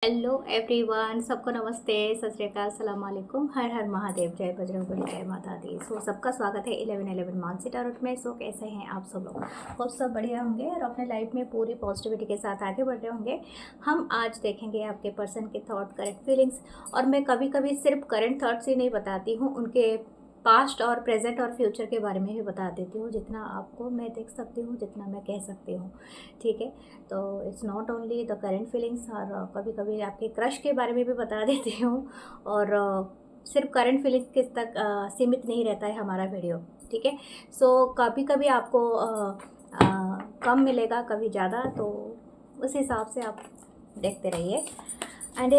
Hello everyone, सबको नमस्ते, सत श्री अकाल, अस्सलाम वालेकुम, हर हर महादेव, जय बजरंगबली, जय माता दी। सबका स्वागत है 1111 मानसी टारोट में। कैसे हैं आप सब लोग? होप सब बढ़िया होंगे और अपने लाइफ में पूरी पॉजिटिविटी के साथ आगे बढ़ रहे होंगे। हम आज देखेंगे आपके पर्सन के थॉट, करेंट फीलिंग्स। और मैं कभी कभी सिर्फ करेंट थॉट्स ही नहीं बताती हूँ, उनके पास्ट और प्रेजेंट और फ्यूचर के बारे में भी बता देती हूँ, जितना आपको मैं देख सकती हूँ, जितना मैं कह सकती हूँ। ठीक है, तो it's not only the current feelings, और कभी कभी आपके क्रश के बारे में भी बता देती हूँ। और सिर्फ करेंट फीलिंग के तक सीमित नहीं रहता है हमारा वीडियो। ठीक है, सो कभी कभी आपको कम मिलेगा, कभी ज़्यादा, तो उस हिसाब से आप देखते रहिए। एंड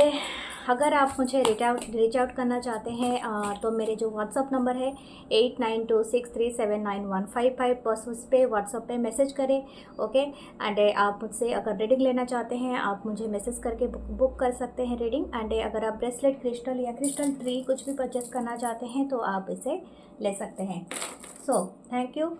अगर आप मुझे रीच आउट करना चाहते हैं तो मेरे जो व्हाट्सअप नंबर है 8926379155, बस उस पर व्हाट्सअप पे मैसेज करें। ओके, एंड आप मुझसे अगर रीडिंग लेना चाहते हैं, आप मुझे मैसेज करके बुक कर सकते हैं रीडिंग। एंड अगर आप ब्रेसलेट, क्रिस्टल या क्रिस्टल ट्री कुछ भी परचेस करना चाहते हैं तो आप इसे ले सकते हैं। सो थैंक यू।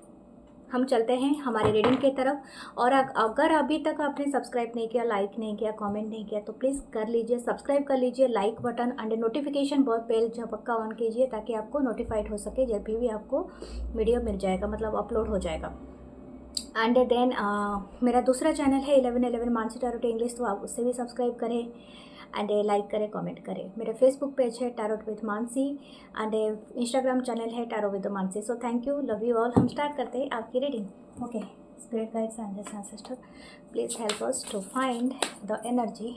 हम चलते हैं हमारी रीडिंग की तरफ। और अगर अभी तक आपने सब्सक्राइब नहीं किया, लाइक नहीं किया, कमेंट नहीं किया, तो प्लीज़ कर लीजिए, सब्सक्राइब कर लीजिए, like button and notification bell झपक्का ऑन कीजिए, ताकि आपको नोटिफाइड हो सके जब भी आपको वीडियो मिल जाएगा, मतलब अपलोड हो जाएगा। एंड देन मेरा दूसरा चैनल है 1111 मानसी टारोट इंग्लिश, तो आप उससे भी सब्सक्राइब करें एंड लाइक करें, कमेंट करें। मेरा फेसबुक पेज है tarot with Mansi and Instagram channel है tarot with Mansi. So thank you, love you all. हम स्टार्ट करते हैं आपकी reading. Okay, spirit guides angels and sister, please help us to find the energy.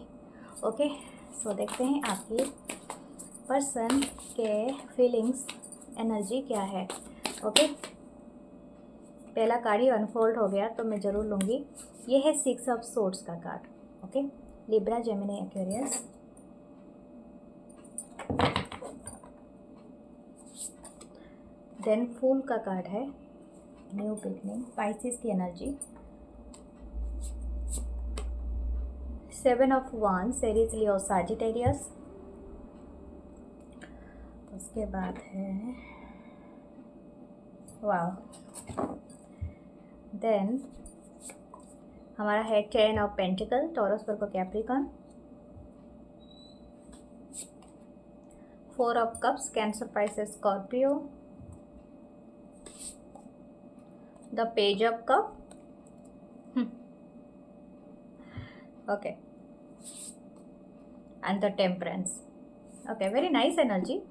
Okay, so देखते हैं आपकी person के feelings, energy क्या है। ओके, पहला कार्ड ही अनफोल्ड हो गया तो मैं ज़रूर लूँगी। ये है 6 ऑफ सोर्ड्स का card. Okay, Libra, Gemini, Aquarius. Then fool का कार्ड है, न्यू बिगनिंग, पाइसिस की energy. 7 of wands, Aries, Leo, Sagittarius. उसके बाद है वाव। देन हमारा है 10 of pentacle, Taurus, Virgo, Capricorn. 4 of cups, cancer, Pisces, Scorpio. The page of cup. Okay, and the temperance. Okay, very nice energy.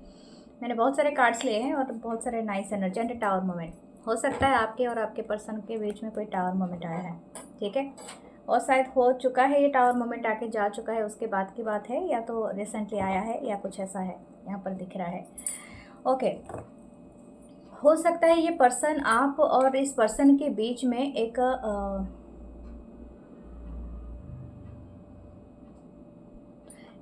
मैंने बहुत सारे cards लिए हैं और बहुत सारे nice energy. And tower moment, हो सकता है आपके और आपके पर्सन के बीच में कोई टावर मोमेंट आया है। ठीक है, और शायद हो चुका है, ये टावर मोमेंट आके जा चुका है, उसके बाद की बात है, या तो रिसेंटली आया है या कुछ ऐसा है, यहाँ पर दिख रहा है। ओके, हो सकता है ये पर्सन, आप और इस पर्सन के बीच में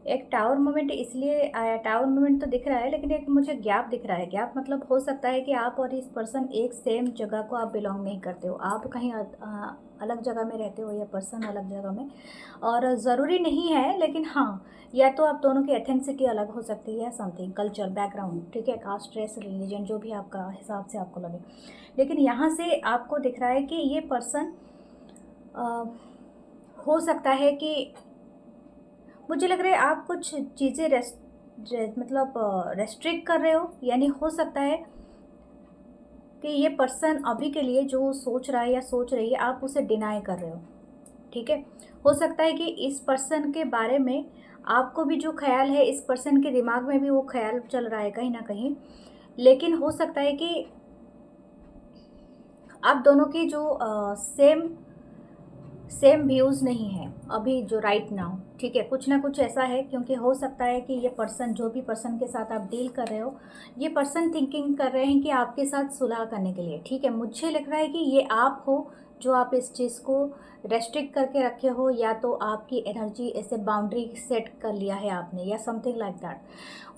एक टावर मोमेंट इसलिए आया। टावर मोमेंट तो दिख रहा है, लेकिन एक मुझे गैप दिख रहा है। गैप मतलब हो सकता है कि आप और इस पर्सन एक सेम जगह को आप बिलोंग नहीं करते हो, आप कहीं अलग जगह में रहते हो, या पर्सन अलग जगह में। और ज़रूरी नहीं है, लेकिन हाँ, या तो आप दोनों की एथेंसिटी अलग हो सकती है, समथिंग, कल्चर, बैकग्राउंड, ठीक है, कास्ट, रेस, रिलीजन, जो भी आपका हिसाब से आपको लगे। लेकिन यहाँ से आपको दिख रहा है कि ये पर्सन हो सकता है कि, मुझे लग रहा है आप कुछ चीज़ें मतलब रेस्ट्रिक्ट कर रहे हो। यानी हो सकता है कि ये पर्सन अभी के लिए जो सोच रहा है या सोच रही है, आप उसे डिनाई कर रहे हो। ठीक है, हो सकता है कि इस पर्सन के बारे में आपको भी जो ख्याल है, इस पर्सन के दिमाग में भी वो ख्याल चल रहा है कहीं ना कहीं। लेकिन हो सकता है कि आप दोनों की जो सेम व्यूज़ नहीं है अभी, जो राइट नाउ। ठीक है, कुछ ना कुछ ऐसा है, क्योंकि हो सकता है कि ये पर्सन, जो भी पर्सन के साथ आप डील कर रहे हो, ये पर्सन थिंकिंग कर रहे हैं कि आपके साथ सुलह करने के लिए। ठीक है, मुझे लग रहा है कि ये आप हो जो आप इस चीज़ को रेस्ट्रिक्ट करके रखे हो, या तो आपकी एनर्जी ऐसे बाउंड्री सेट कर लिया है आपने, या समथिंग लाइक दैट।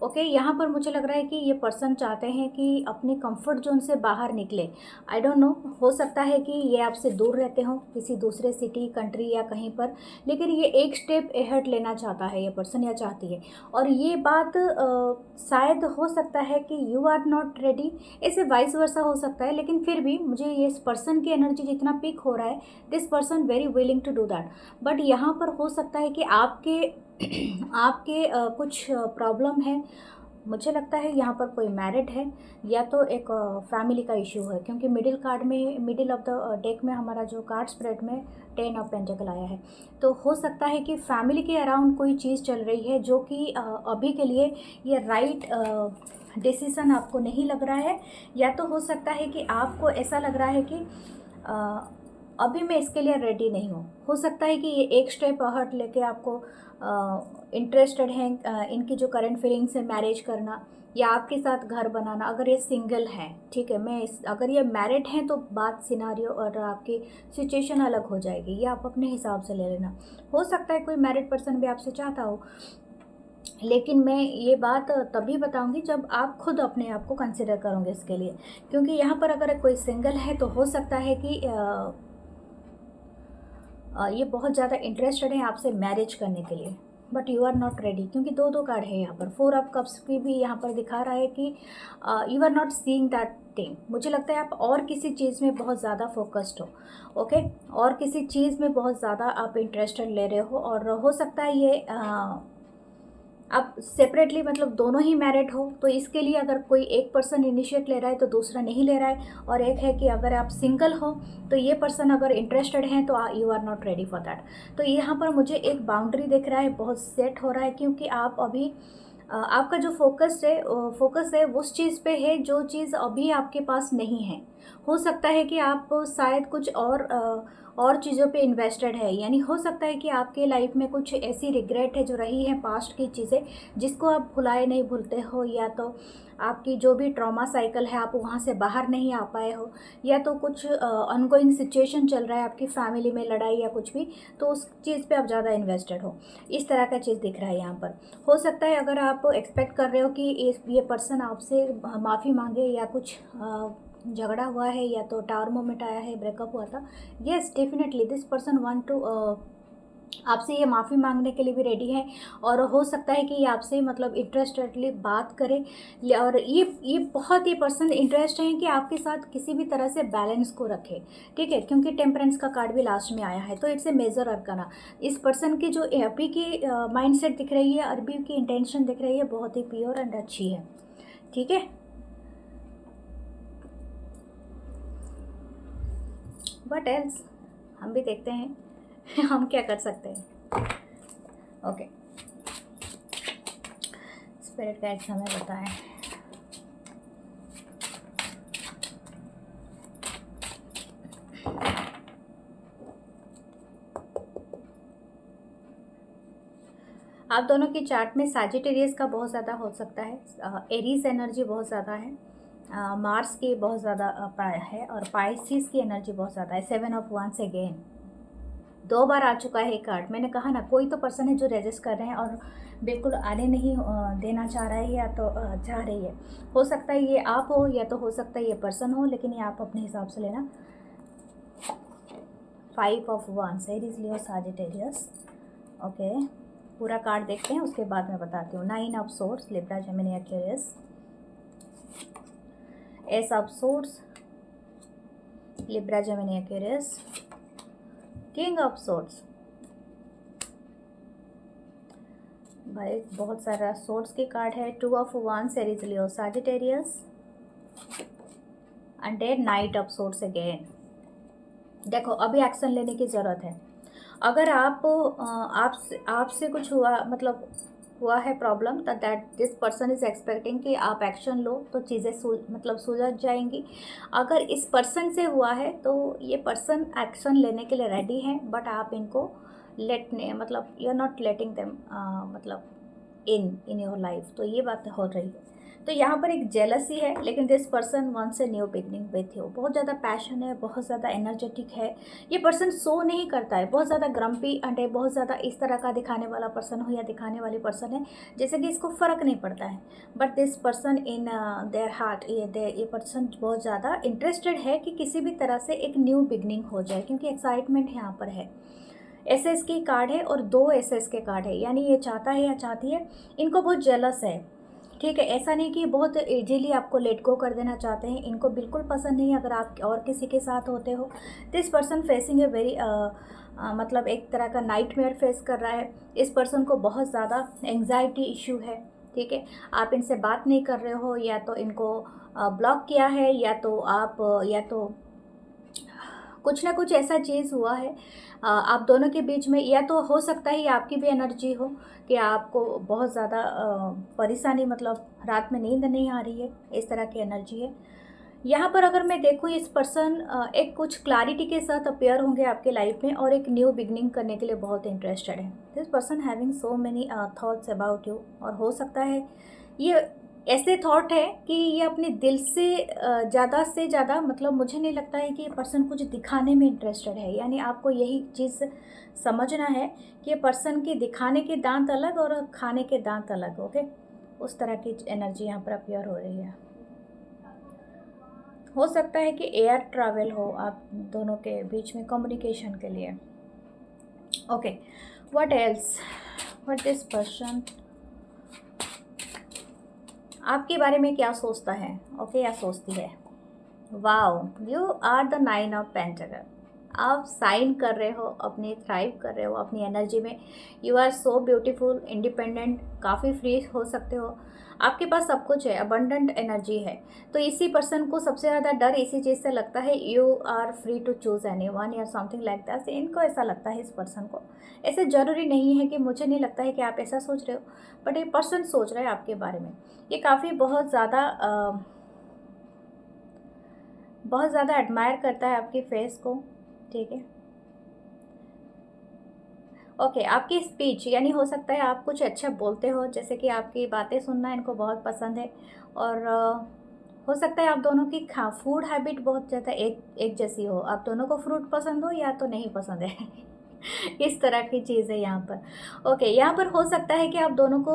ओके, यहाँ पर मुझे लग रहा है कि ये पर्सन चाहते हैं कि अपने कंफर्ट जोन से बाहर निकले। आई डोंट नो, हो सकता है कि ये आपसे दूर रहते हो, किसी दूसरे सिटी, कंट्री या कहीं पर, लेकिन ये एक स्टेप अहेड लेना चाहता है ये पर्सन, या चाहती है। और ये बात शायद हो सकता है कि यू आर नॉट रेडी, ऐसे वाइस वर्सा हो सकता है। लेकिन फिर भी मुझे ये पर्सन की एनर्जी जितना पिक हो रहा है, this person very willing to do that. But यहाँ पर हो सकता है कि आपके आपके कुछ प्रॉब्लम है। मुझे लगता है यहाँ पर कोई मैरिड है या तो एक फैमिली का इशू है, क्योंकि मिडिल कार्ड में, मिडिल ऑफ द डेक में हमारा जो कार्ड स्प्रेड में 10 ऑफ पेंटिकल आया है। तो हो सकता है कि फैमिली के अराउंड कोई चीज़ चल रही है जो कि अभी के लिए ये राइट डिसीज़न आपको नहीं लग रहा है, या तो हो सकता है कि आपको ऐसा लग रहा है कि अभी मैं इसके लिए रेडी नहीं हूँ। हो सकता है कि ये एक स्टेप अहट लेके आपको इंटरेस्टेड हैं इनकी जो करंट फीलिंग्स है, मैरिज करना या आपके साथ घर बनाना। अगर ये सिंगल हैं, ठीक है, अगर ये मैरिड हैं तो बात सिनारियो और आपकी सिचुएशन अलग हो जाएगी, ये आप अपने हिसाब से ले लेना। हो सकता है कोई मैरिड पर्सन भी आपसे चाहता हो, लेकिन मैं ये बात तभी बताऊंगी जब आप खुद अपने आप को कंसिडर करोगे इसके लिए। क्योंकि यहाँ पर अगर कोई सिंगल है तो हो सकता है कि ये बहुत ज़्यादा इंटरेस्टेड है आपसे मैरिज करने के लिए, but you are not ready, क्योंकि दो दो कार्ड है यहाँ पर। 4 ऑफ कप्स की भी यहाँ पर दिखा रहा है कि you are not seeing that thing. मुझे लगता है आप और किसी चीज़ में बहुत ज़्यादा फोकस्ड हो, ओके, और किसी चीज़ में बहुत ज़्यादा आप इंटरेस्टेड ले रहे हो। और हो सकता है ये आप सेपरेटली, मतलब दोनों ही मैरिड हो, तो इसके लिए अगर कोई एक पर्सन इनिशिएट ले रहा है तो दूसरा नहीं ले रहा है। और एक है कि अगर आप सिंगल हो तो ये पर्सन अगर इंटरेस्टेड हैं तो you are not ready for that. तो यहाँ पर मुझे एक बाउंड्री दिख रहा है, बहुत सेट हो रहा है, क्योंकि आप अभी आपका जो फोकस है उस चीज़ पे है जो चीज़ अभी आपके पास नहीं है। हो सकता है कि आप शायद कुछ और चीज़ों पे इन्वेस्टेड है, यानी हो सकता है कि आपके लाइफ में कुछ ऐसी रिग्रेट है जो रही है पास्ट की चीज़ें, जिसको आप भुलाए नहीं भूलते हो, या तो आपकी जो भी ट्रॉमा साइकिल है आप वहाँ से बाहर नहीं आ पाए हो, या तो कुछ ऑनगोइंग सिचुएशन चल रहा है आपकी फैमिली में, लड़ाई या कुछ भी, तो उस चीज़ पे आप ज़्यादा इन्वेस्टेड हो। इस तरह का चीज़ दिख रहा है यहाँ पर। हो सकता है अगर आप एक्सपेक्ट कर रहे हो कि ये पर्सन आपसे माफ़ी मांगे, या कुछ झगड़ा हुआ है, या तो टावर मोमेंट आया है, ब्रेकअप हुआ था, yes definitely this person want to आपसे ये माफ़ी मांगने के लिए भी रेडी है। और हो सकता है कि ये आपसे मतलब इंटरेस्टेडली बात करें, और ये बहुत ही पर्सन इंटरेस्ट है कि आपके साथ किसी भी तरह से बैलेंस को रखे, ठीक है, क्योंकि टेम्परेंस का कार्ड भी लास्ट में आया है, तो इट्स ए मेजर अरकाना। इस पर्सन की जो अभी की माइंडसेट दिख रही है, अरबी की इंटेंशन दिख रही है, बहुत ही प्योर एंड अच्छी है, ठीक है। बट एल्स हम भी देखते हैं हम क्या कर सकते हैं। ओके, स्पिरिट गाइड्स हमें बताएं। आप दोनों की चार्ट में सैजिटेरियस का बहुत ज़्यादा हो सकता है, एरीज एनर्जी बहुत ज़्यादा है, मार्स की बहुत ज़्यादा है, और पाइसिस की एनर्जी बहुत ज़्यादा है। 7 ऑफ वांड्स अगेन 2 बार आ चुका है कार्ड। मैंने कहा ना, कोई तो पर्सन है जो रेजिस्ट कर रहे हैं और बिल्कुल आने नहीं देना चाह रहा है, या तो चाह रही है। हो सकता है ये आप हो, या तो हो सकता है ये पर्सन हो, लेकिन ये आप अपने हिसाब से लेना। 5 of wands, Aries Leo Sagittarius, okay. पूरा कार्ड देखते हैं, उसके बाद मैं बताती हूँ। 9 of swords, Libra Gemini Aquarius, ace of swords, Libra Gemini Aquarius, king of swords. भाई बहुत सारा सोर्ड्स की कार्ड है। 2 of wands, Aries Leo Sagittarius, and then knight of swords again. देखो अभी एक्शन लेने की ज़रूरत है। अगर आपसे कुछ हुआ, मतलब हुआ है प्रॉब्लम, तो that this person is expecting कि आप एक्शन लो तो चीज़ें मतलब सुलझ जाएंगी। अगर इस पर्सन से हुआ है तो ये पर्सन एक्शन लेने के लिए रेडी है, बट आप इनको मतलब you are not letting them मतलब इन योर लाइफ। तो ये बात हो रही है। तो यहाँ पर एक जेलसी है, लेकिन this person wants a new beginning with you. बहुत ज़्यादा पैशन है, बहुत ज़्यादा एनर्जेटिक है। ये पर्सन सो नहीं करता है, बहुत ज़्यादा ग्रम्पी एंड है, बहुत ज़्यादा इस तरह का दिखाने वाला पर्सन हो या दिखाने वाली पर्सन है जैसे कि इसको फ़र्क नहीं पड़ता है। But this person in their heart, ये पर्सन बहुत ज़्यादा इंटरेस्टेड है कि किसी भी तरह से एक न्यू बिगनिंग हो जाए, क्योंकि एक्साइटमेंट यहाँ पर है। एसएस की कार्ड है और 2 एसएस के कार्ड है, यानी ये चाहता है या चाहती है, इनको बहुत जेलस है, ठीक है। ऐसा नहीं कि बहुत इजीली आपको लेट गो कर देना चाहते हैं, इनको बिल्कुल पसंद नहीं अगर आप और किसी के साथ होते हो। This person facing a very मतलब एक तरह का नाइटमेयर फेस कर रहा है। इस पर्सन को बहुत ज़्यादा एंग्जाइटी इशू है, ठीक है। आप इनसे बात नहीं कर रहे हो, या तो इनको ब्लॉक किया है, या तो कुछ ना कुछ ऐसा चीज़ हुआ है आप दोनों के बीच में। या तो हो सकता है आपकी भी एनर्जी हो कि आपको बहुत ज़्यादा परेशानी, मतलब रात में नींद नहीं आ रही है, इस तरह की एनर्जी है यहाँ पर। अगर मैं देखूँ, इस पर्सन एक कुछ क्लैरिटी के साथ अपीयर होंगे आपके लाइफ में और एक न्यू बिगनिंग करने के लिए बहुत इंटरेस्टेड है। This person having so many thoughts about you, और हो सकता है ये ऐसे थॉट है कि ये अपने दिल से ज़्यादा से ज़्यादा, मतलब मुझे नहीं लगता है कि ये पर्सन कुछ दिखाने में इंटरेस्टेड है। यानी आपको यही चीज़ समझना है कि ये पर्सन के दिखाने के दांत अलग और खाने के दांत अलग, ओके। उस तरह की एनर्जी यहाँ पर अपीयर हो रही है। हो सकता है कि एयर ट्रैवल हो आप दोनों के बीच में कम्युनिकेशन के लिए, okay. What else, what this person आपके बारे में क्या सोचता है, ओके, या सोचती है। Wow, you are the 9 of pentacle. आप साइन कर रहे हो, अपनी थ्राइव कर रहे हो अपनी एनर्जी में। You are so beautiful, independent, काफ़ी फ्री हो सकते हो, आपके पास सब कुछ है, अबंडेंट एनर्जी है। तो इसी पर्सन को सबसे ज़्यादा डर इसी चीज़ से लगता है, you are free to choose any one या समथिंग लाइक दैट। इनको ऐसा लगता है इस पर्सन को। ऐसे ज़रूरी नहीं है कि, मुझे नहीं लगता है कि आप ऐसा सोच रहे हो, बट ये पर्सन सोच रहा है आपके बारे में। ये काफ़ी बहुत ज़्यादा एडमायर करता है आपकी फेस को, ठीक है। ओके, आपकी स्पीच, यानी हो सकता है आप कुछ अच्छा बोलते हो, जैसे कि आपकी बातें सुनना इनको बहुत पसंद है। और हो सकता है आप दोनों की फूड हैबिट बहुत ज़्यादा एक जैसी हो, आप दोनों को फ्रूट पसंद हो या तो नहीं पसंद है इस तरह की चीज़ है यहाँ पर, ओके। यहाँ पर हो सकता है कि आप दोनों को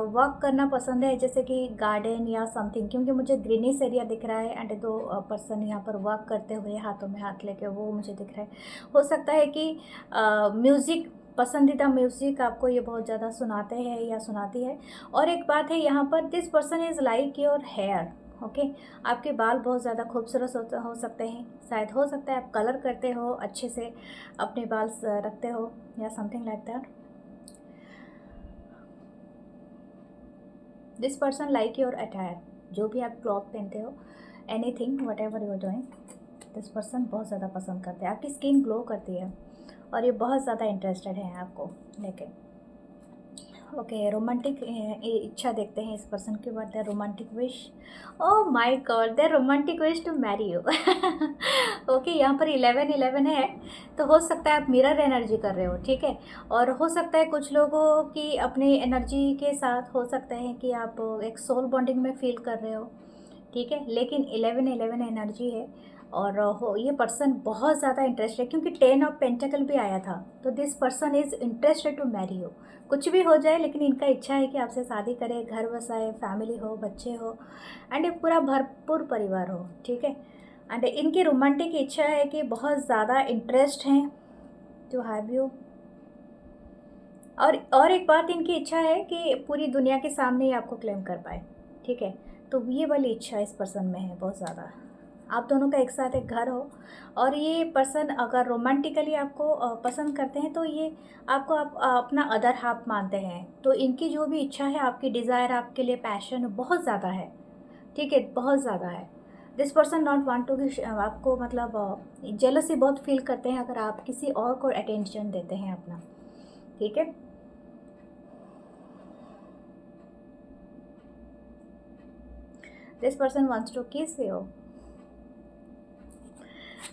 वॉक करना पसंद है, जैसे कि गार्डन या समथिंग, क्योंकि मुझे ग्रीनिश एरिया दिख रहा है एंड दो पर्सन यहाँ पर वॉक करते हुए हाथों में हाथ लेके, वो मुझे दिख रहा है। हो सकता है कि म्यूज़िक, पसंदीदा म्यूज़िक आपको ये बहुत ज़्यादा सुनाते हैं या सुनाती है। और एक बात है यहाँ पर, this person is like your hair, okay. आपके बाल बहुत ज़्यादा खूबसूरत हो सकते हैं, शायद हो सकता है आप कलर करते हो, अच्छे से अपने बाल रखते हो या something like that. This person like your attire, जो भी आप क्लॉथ पहनते हो, anything whatever you are doing, this person बहुत ज़्यादा पसंद करते हैं। आपकी स्किन ग्लो करती है और ये बहुत ज़्यादा इंटरेस्टेड है आपको लेके, ओके। रोमांटिक इच्छा देखते हैं इस पर्सन के बाद, the romantic wish, oh my god, the romantic wish to marry you okay. यहाँ पर 11 है, तो हो सकता है आप मिरर एनर्जी कर रहे हो, ठीक है। और हो सकता है कुछ लोगों की अपनी एनर्जी के साथ हो सकता है कि आप एक सोल बॉन्डिंग में फील कर रहे हो, ठीक है। लेकिन 11 एनर्जी है, और हो ये पर्सन बहुत ज़्यादा इंटरेस्टेड है, क्योंकि 10 ऑफ पेंटाकल भी आया था। तो this person is interested to marry you. कुछ भी हो जाए, लेकिन इनका इच्छा है कि आपसे शादी करे, घर बसाए, फैमिली हो, बच्चे हो, एंड एक पूरा भरपूर परिवार हो, ठीक है। एंड इनकी रोमांटिक इच्छा है कि बहुत ज़्यादा इंटरेस्ट हैं टू हैव यू। और एक बात, इनकी इच्छा है कि पूरी दुनिया के सामने ही आपको क्लेम कर पाए, ठीक है। तो ये वाली इच्छा इस पर्सन में है बहुत ज़्यादा। आप दोनों का एक साथ एक घर हो, और ये पर्सन अगर रोमांटिकली आपको पसंद करते हैं, तो ये आपको अपना अदर हाफ मानते हैं। तो इनकी जो भी इच्छा है, आपकी डिज़ायर, आपके लिए पैशन बहुत ज़्यादा है, ठीक है, बहुत ज़्यादा है। This person not want to कि आपको, मतलब जेलसी बहुत फील करते हैं अगर आप किसी और को अटेंशन देते हैं अपना, ठीक है। This person wants to kiss you,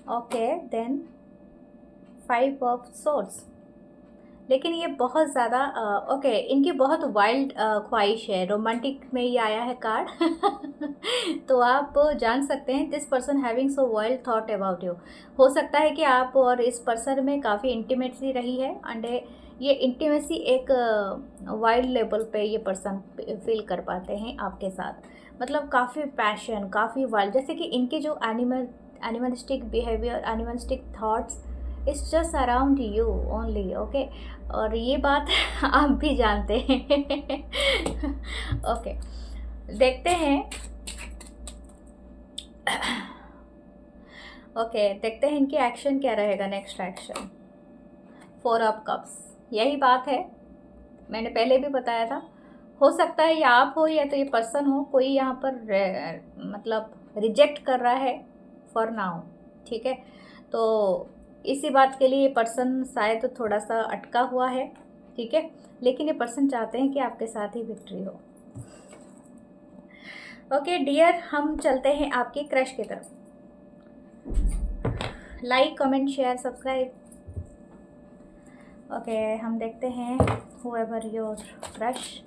okay. Then 5 of swords, लेकिन ये बहुत ज़्यादा ओके, इनकी बहुत वाइल्ड ख्वाहिश है। रोमांटिक में ये आया है कार्ड तो आप जान सकते हैं, this person having so wild thought about you. हो सकता है कि आप और इस पर्सन में काफ़ी इंटीमेसी रही है, एंड ये इंटीमेसी एक वाइल्ड लेवल पे ये पर्सन फील कर पाते हैं आपके साथ। मतलब काफ़ी पैशन, काफ़ी वाइल्ड, जैसे कि इनके जो animalistic behaviour, animalistic thoughts, it's just around you only, okay. और ये बात आप भी जानते हैं ओके, देखते हैं ओके, देखते हैं इनकी एक्शन क्या रहेगा, नेक्स्ट एक्शन। 4 ऑफ कप्स, यही बात है, मैंने पहले भी बताया था। हो सकता है या आप हो या तो ये पर्सन हो, कोई यहाँ पर मतलब रिजेक्ट कर रहा है फॉर नाउ, ठीक है। तो इसी बात के लिए ये पर्सन शायद थोड़ा सा अटका हुआ है, ठीक है, लेकिन ये पर्सन चाहते हैं कि आपके साथ ही विक्ट्री हो। ओके डियर, हम चलते हैं आपके क्रश की तरफ। Like, comment, share, subscribe. Okay, हम देखते हैं हूएवर योर क्रश,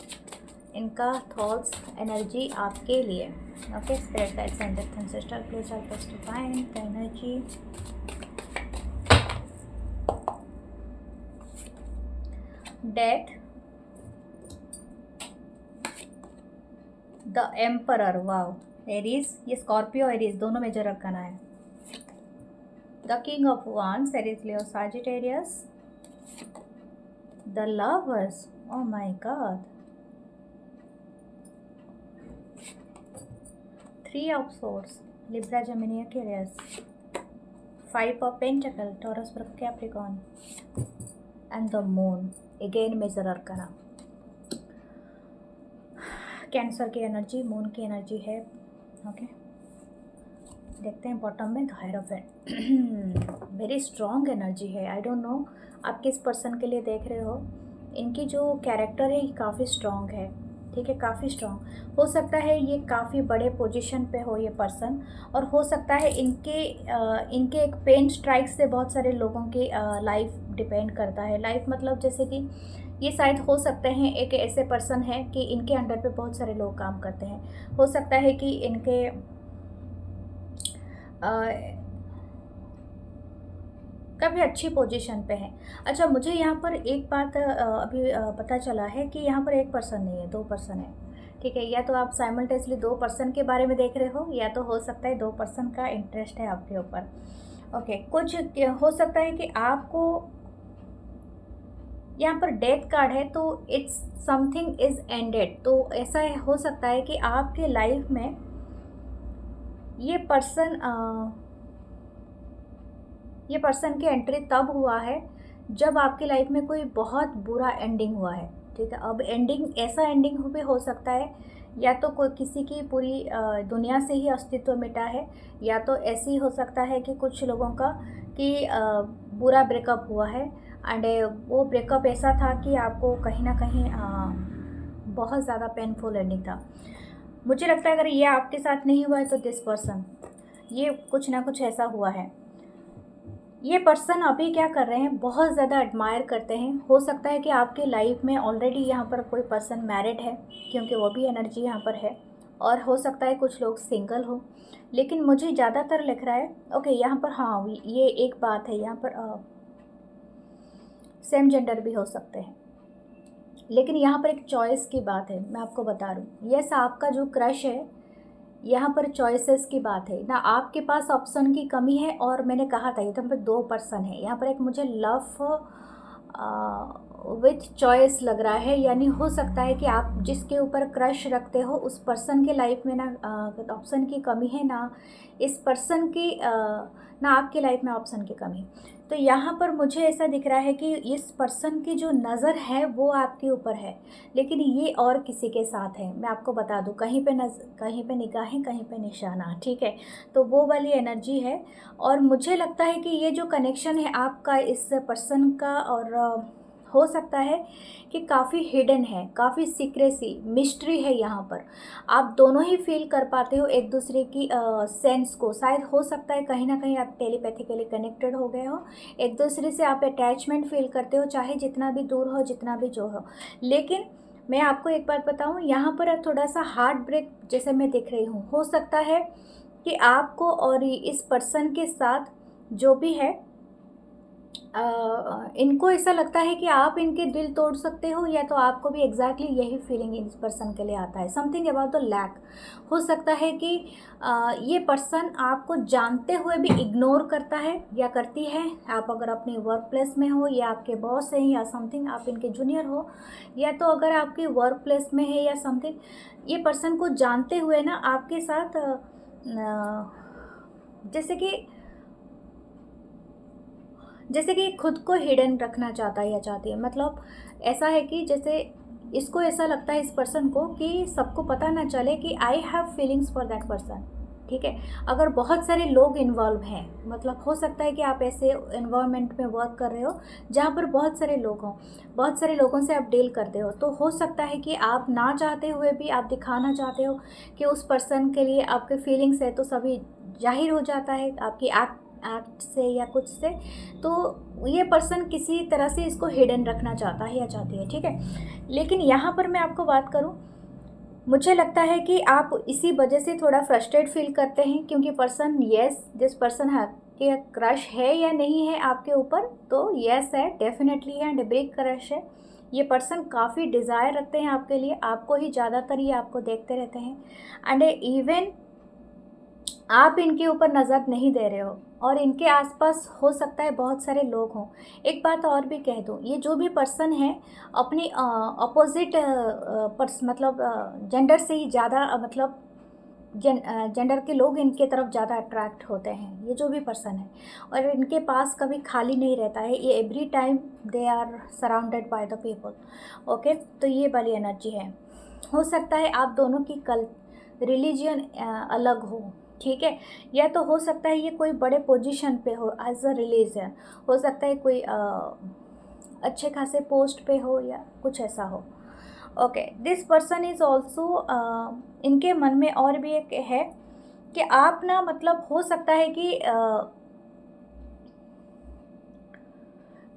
इनका थॉट्स, एनर्जी आपके लिए। Okay, spirit guides and sister, please help us to find the energy. Death, the emperor, wow, Aries, ये स्कॉर्पियो एरीज दोनों मेजर रखना है। The king of wands, Aries, Leo, Sagittarius. The lovers, oh my God. 3 of swords, Libra, Gemini, Aquarius. 5 of pentacle, Taurus, Capricorn. And the moon, again major arcana. Cancer की energy, moon की energy है। Okay, देखते हैं bottom में the hierophant. Very strong energy है। I don't know आप किस person के लिए देख रहे हो, इनकी जो कैरेक्टर है काफ़ी स्ट्रॉन्ग है, ठीक है, काफ़ी स्ट्रॉन्ग। हो सकता है ये काफ़ी बड़े पोजीशन पे हो ये पर्सन, और हो सकता है इनके एक पेन स्ट्राइक से बहुत सारे लोगों की लाइफ डिपेंड करता है। लाइफ मतलब जैसे कि ये शायद हो सकते हैं एक ऐसे पर्सन है कि इनके अंडर पे बहुत सारे लोग काम करते हैं। हो सकता है कि इनके काफ़ी अच्छी पोजीशन पे है। अच्छा, मुझे यहाँ पर एक बात अभी पता चला है कि यहाँ पर एक पर्सन नहीं है, 2 पर्सन है, ठीक है। या तो आप साइमल्टेनियसली 2 पर्सन के बारे में देख रहे हो, या तो हो सकता है 2 पर्सन का इंटरेस्ट है आपके ऊपर। ओके, कुछ हो सकता है कि आपको यहाँ पर डेथ कार्ड है, तो इट्स समथिंग इज़ एंडेड। तो ऐसा हो सकता है कि आपके लाइफ में ये पर्सन की एंट्री तब हुआ है जब आपकी लाइफ में कोई बहुत बुरा एंडिंग हुआ है, ठीक है। अब एंडिंग ऐसा एंडिंग भी हो सकता है, या तो कोई किसी की पूरी दुनिया से ही अस्तित्व मिटा है, या तो ऐसी हो सकता है कि कुछ लोगों का कि बुरा ब्रेकअप हुआ है, एंड वो ब्रेकअप ऐसा था कि आपको कहीं ना कहीं बहुत ज़्यादा पेनफुल एंडिंग था। मुझे लगता है अगर ये आपके साथ नहीं हुआ है तो दिस पर्सन, ये कुछ ना कुछ ऐसा हुआ है। ये पर्सन अभी क्या कर रहे हैं, बहुत ज़्यादा एडमायर करते हैं। हो सकता है कि आपके लाइफ में ऑलरेडी यहाँ पर कोई पर्सन मैरिड है, क्योंकि वो भी एनर्जी यहाँ पर है, और हो सकता है कुछ लोग सिंगल हो, लेकिन मुझे ज़्यादातर लग रहा है ओके यहाँ पर, हाँ ये एक बात है, यहाँ पर सेम जेंडर भी हो सकते हैं, लेकिन यहाँ पर एक चॉइस की बात है। मैं आपको बता रही हूँ, यस आपका जो क्रश है यहाँ पर चॉइसेस की बात है ना, आपके पास ऑप्शन की कमी है। और मैंने कहा था ये तो यहाँ पर 2 पर्सन है, यहाँ पर एक मुझे लव विथ चॉइस लग रहा है, यानी हो सकता है कि आप जिसके ऊपर क्रश रखते हो उस पर्सन के लाइफ में ना ऑप्शन की कमी है, ना इस पर्सन की ना आपकी लाइफ में ऑप्शन की कमी। तो यहाँ पर मुझे ऐसा दिख रहा है कि इस पर्सन की जो नज़र है वो आपके ऊपर है, लेकिन ये और किसी के साथ है। मैं आपको बता दूँ, कहीं पे निगाहें, कहीं पे निशाना, ठीक है। तो वो वाली एनर्जी है, और मुझे लगता है कि ये जो कनेक्शन है आपका इस पर्सन का, और हो सकता है कि काफ़ी हिडन है, काफ़ी सीक्रेसी, मिस्ट्री है यहाँ पर। आप दोनों ही फील कर पाते हो एक दूसरे की सेंस को। शायद हो सकता है कहीं ना कहीं आप टेलीपैथिकली कनेक्टेड हो गए हो, एक दूसरे से आप अटैचमेंट फील करते हो, चाहे जितना भी दूर हो, जितना भी जो हो। लेकिन मैं आपको एक बात बताऊँ, यहाँ पर थोड़ा सा हार्ट ब्रेक जैसे मैं दिख रही हूँ। हो सकता है कि आपको और इस पर्सन के साथ जो भी है इनको ऐसा लगता है कि आप इनके दिल तोड़ सकते हो, या तो आपको भी एग्जैक्टली यही फीलिंग इस पर्सन के लिए आता है। Something about the lack. हो सकता है कि ये पर्सन आपको जानते हुए भी इग्नोर करता है या करती है। आप अगर अपनी वर्क प्लेस में हो, या आपके बॉस हैं, या समथिंग आप इनके जूनियर हो, या तो अगर आपकी वर्क प्लेस में है या समथिंग, ये पर्सन को जानते हुए ना आपके साथ जैसे कि जैसे कि खुद को हिडन रखना चाहता है या चाहती है, मतलब ऐसा है कि जैसे इसको ऐसा लगता है इस पर्सन को कि सबको पता ना चले कि I have feelings for that person. ठीक है, अगर बहुत सारे लोग इन्वॉल्व हैं, मतलब हो सकता है कि आप ऐसे इन्वायरमेंट में वर्क कर रहे हो जहाँ पर बहुत सारे लोग हों, बहुत सारे लोगों से आप डील करते हो, तो हो सकता है कि आप ना चाहते हुए भी आप दिखाना चाहते हो कि उस पर्सन के लिए आपके फीलिंग्स है, तो सभी जाहिर हो जाता है आपकी एक्ट से या कुछ से। तो ये पर्सन किसी तरह से इसको हिडन रखना चाहता है या चाहती है। ठीक है, लेकिन यहाँ पर मैं आपको बात करूँ, मुझे लगता है कि आप इसी वजह से थोड़ा फ्रस्ट्रेट फील करते हैं, क्योंकि पर्सन, यस दिस पर्सन है कि क्रश है या नहीं है आपके ऊपर, तो यस है, डेफिनेटली है, एंड बिग क्रश है। ये पर्सन काफ़ी डिज़ायर रखते हैं आपके लिए, आपको ही ज़्यादातर ये आपको देखते रहते हैं, एंड इवन आप इनके ऊपर नज़र नहीं दे रहे हो, और इनके आसपास हो सकता है बहुत सारे लोग हों। एक बात और भी कह दूँ, ये जो भी पर्सन है अपनी अपोजिट मतलब जेंडर से ही ज़्यादा मतलब जेंडर के लोग इनके तरफ ज़्यादा अट्रैक्ट होते हैं, ये जो भी पर्सन है, और इनके पास कभी खाली नहीं रहता है, ये every time they are surrounded by the people. Okay, तो ये वाली एनर्जी है। हो सकता है आप दोनों की रिलीजियन अलग हो। ठीक है, या तो हो सकता है ये कोई बड़े पोजीशन पे हो एज अ रिलीजन, हो सकता है कोई अच्छे खासे पोस्ट पे हो या कुछ ऐसा हो। Okay, this person is also, इनके मन में और भी एक है कि आप ना, मतलब हो सकता है कि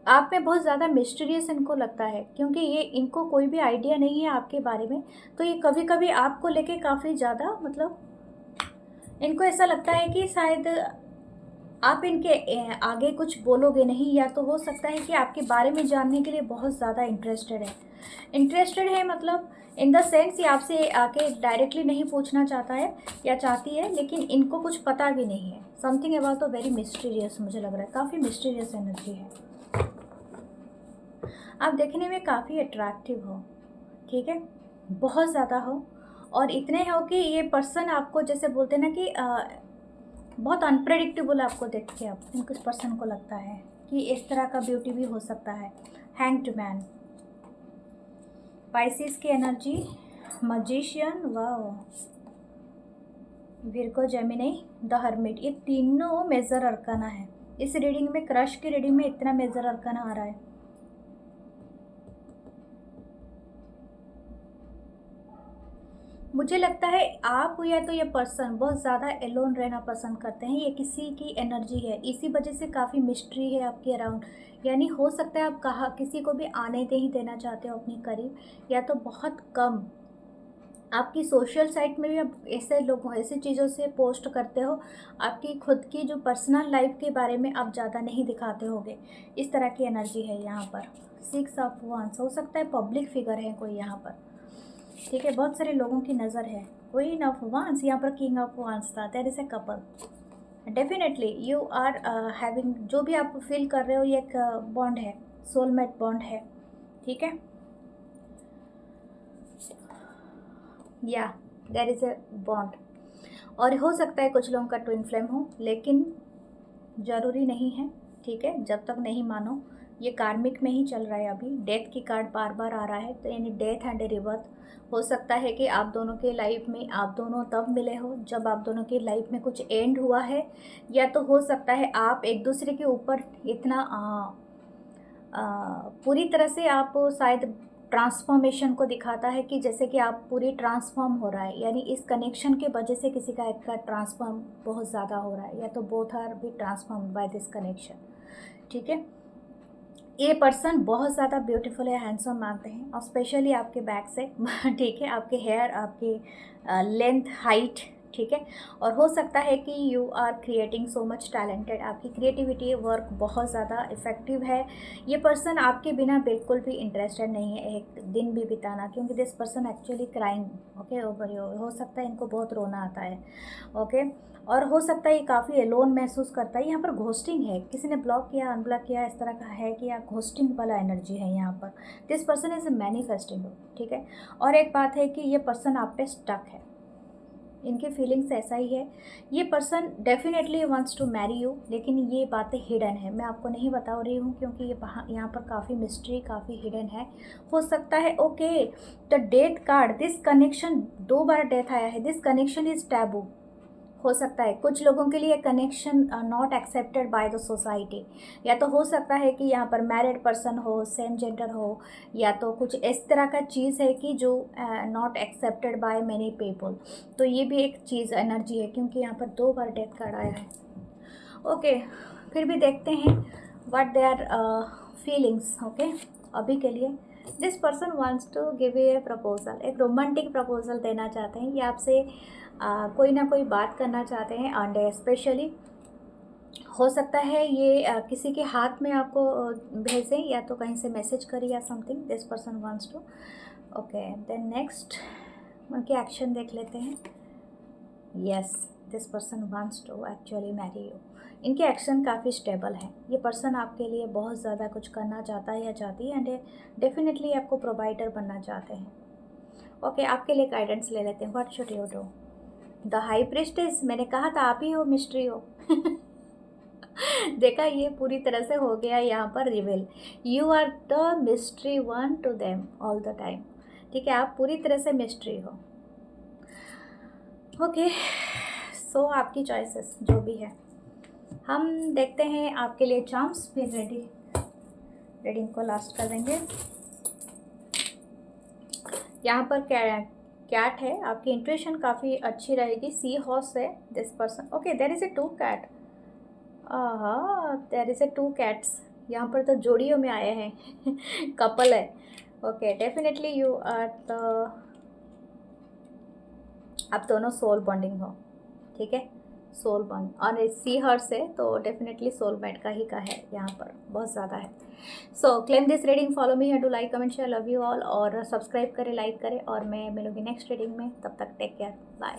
आप में बहुत ज़्यादा मिस्टीरियस इनको लगता है, क्योंकि ये इनको कोई भी आइडिया नहीं है आपके बारे में, तो ये कभी कभी आपको लेके काफ़ी ज़्यादा, मतलब इनको ऐसा लगता है कि शायद आप इनके आगे कुछ बोलोगे नहीं, या तो हो सकता है कि आपके बारे में जानने के लिए बहुत ज़्यादा इंटरेस्टेड है, मतलब इन द सेंस ये आपसे आके डायरेक्टली नहीं पूछना चाहता है या चाहती है, लेकिन इनको कुछ पता भी नहीं है। समथिंग अबाउट तो वेरी मिस्टीरियस मुझे लग रहा है, काफ़ी मिस्टीरियस एनर्जी है। आप देखने में काफ़ी अट्रैक्टिव हो, ठीक है, बहुत ज़्यादा हो, और इतने हो कि ये पर्सन आपको, जैसे बोलते हैं ना कि बहुत अनप्रेडिक्टेबल आपको देख के आप इस पर्सन को लगता है कि इस तरह का ब्यूटी भी हो सकता है। हैंग्ड मैन, पाइसिस की energy, magician, wow, Virgo, Gemini, the hermit, ये तीनों मेजर अरकाना है इस रीडिंग में। क्रश की रीडिंग में इतना मेजर अरकाना आ रहा है। मुझे लगता है आप या तो ये पर्सन बहुत ज़्यादा एलोन रहना पसंद करते हैं, ये किसी की एनर्जी है, इसी वजह से काफ़ी मिस्ट्री है आपके अराउंड। यानी हो सकता है आप कहा किसी को भी आने नहीं देना चाहते हो अपने करीब, या तो बहुत कम आपकी सोशल साइट में भी आप ऐसे लोगों, ऐसी चीज़ों से पोस्ट करते हो, आपकी खुद की जो पर्सनल लाइफ के बारे में आप ज़्यादा नहीं दिखाते होगे। इस तरह की एनर्जी है यहाँ पर। 6 ऑफ वांड्स, हो सकता है पब्लिक फिगर है कोई यहाँ पर, ठीक है, बहुत सारे लोगों की नज़र है। क्वीन ऑफ वांड्स, यहाँ पर किंग ऑफ वांड्स था। There is a couple, definitely you are having, जो भी आप फील कर रहे हो ये एक बॉन्ड है, सोलमेट बॉन्ड है, ठीक है, या देयर इज़ ए बॉन्ड। और हो सकता है कुछ लोगों का ट्विन फ्लेम हो, लेकिन ज़रूरी नहीं है, ठीक है, जब तक नहीं मानो। ये कार्मिक में ही चल रहा है अभी। डेथ की कार्ड बार बार आ रहा है, तो यानी डेथ एंड रिबर्थ। हो सकता है कि आप दोनों के लाइफ में आप दोनों तब मिले हो जब आप दोनों की लाइफ में कुछ एंड हुआ है, या तो हो सकता है आप एक दूसरे के ऊपर इतना पूरी तरह से आप शायद ट्रांसफॉर्मेशन को दिखाता है कि जैसे कि आप पूरी ट्रांसफॉर्म हो रहा है, यानी इस कनेक्शन के वजह से किसी का एक का ट्रांसफॉर्म बहुत ज़्यादा हो रहा है, या तो both are be transform by this connection, ठीक है। ये पर्सन बहुत ज़्यादा ब्यूटीफुल है, हैंडसम मानते हैं, और स्पेशली आपके बैक से ठीक है, आपके हेयर, आपकी लेंथ, हाइट, ठीक है, और हो सकता है कि you are creating so much talented, आपकी क्रिएटिविटी वर्क बहुत ज़्यादा इफ़ेक्टिव है। ये पर्सन आपके बिना बिल्कुल भी इंटरेस्टेड नहीं है एक दिन भी बिताना, क्योंकि this person actually crying, okay, over you. हो सकता है इनको बहुत रोना आता है, ओके, और हो सकता है ये काफ़ी एलोन महसूस करता है। यहाँ पर घोस्टिंग है, किसी ने ब्लॉक किया, अनब्लॉक किया, इस तरह का है कि यहाँ घोस्टिंग वाला एनर्जी है यहाँ पर। दिस पर्सन इज़ मैनिफेस्टिंग, ठीक है। और एक बात है कि ये पर्सन आप पे स्टक है, इनकी फीलिंग्स ऐसा ही है। ये person definitely wants to marry you, लेकिन ये बातें हिडन है, मैं आपको नहीं बता रही हूँ क्योंकि ये यहाँ पर काफ़ी मिस्ट्री, काफ़ी हिडन है। हो सकता है okay the death card, this connection, 2 bar death आया है, दिस कनेक्शन इज़ टैबू। हो सकता है कुछ लोगों के लिए connection not accepted by the society, या तो हो सकता है कि यहाँ पर मैरिड पर्सन हो, सेम जेंडर हो, या तो कुछ इस तरह का चीज़ है कि जो not accepted by many people. तो ये भी एक चीज़ एनर्जी है क्योंकि यहाँ पर 2 बार डेथ कार्ड आया है। ओके, फिर भी देखते हैं what they are feelings. Okay, अभी के लिए this person wants to give you a proposal, एक रोमांटिक प्रपोजल देना चाहते हैं, ये आपसे कोई ना कोई बात करना चाहते हैं। एंड स्पेशली हो सकता है ये किसी के हाथ में आपको भेजें, या तो कहीं से मैसेज करें या something, this person wants to. Okay, then next उनके एक्शन देख लेते हैं। Yes, this person wants to actually marry you. इनके एक्शन काफ़ी स्टेबल हैं। ये पर्सन आपके लिए बहुत ज़्यादा कुछ करना चाहता है या चाहती है, एंड डेफिनेटली आपको प्रोवाइडर बनना चाहते हैं। ओके, आपके लिए गाइडेंस ले लेते हैं। What should you do? The high priestess, मैंने कहा था आप ही हो मिस्ट्री हो। देखा, ये पूरी तरह से हो गया यहाँ पर reveal. You are the mystery one to them all the time. ठीक है, आप पूरी तरह से मिस्ट्री हो। ओके, सो आपकी चॉइसेस जो भी है, हम देखते हैं आपके लिए चार्म्स, फिर रीडिंग को लास्ट कर देंगे। यहाँ पर कैट है, आपकी इंट्यूशन काफ़ी अच्छी रहेगी। सी हॉर्स है this person. Okay, there is a 2 cat, there is a 2 cats. यहाँ पर तो जोड़ियों में आए हैं, कपल है। Okay, definitely you are the, आप दोनों सोल बॉन्डिंग हो। ठीक है, सोल बॉन्ड, और सी हर्स है तो डेफिनेटली सोलमेट का ही का है, यहाँ पर बहुत ज़्यादा है। सो claim this reading, follow me, do like comment share, love you all, और सब्सक्राइब करें, लाइक करें, और मैं मिलूंगी नेक्स्ट रीडिंग में। तब तक टेक केयर, बाय।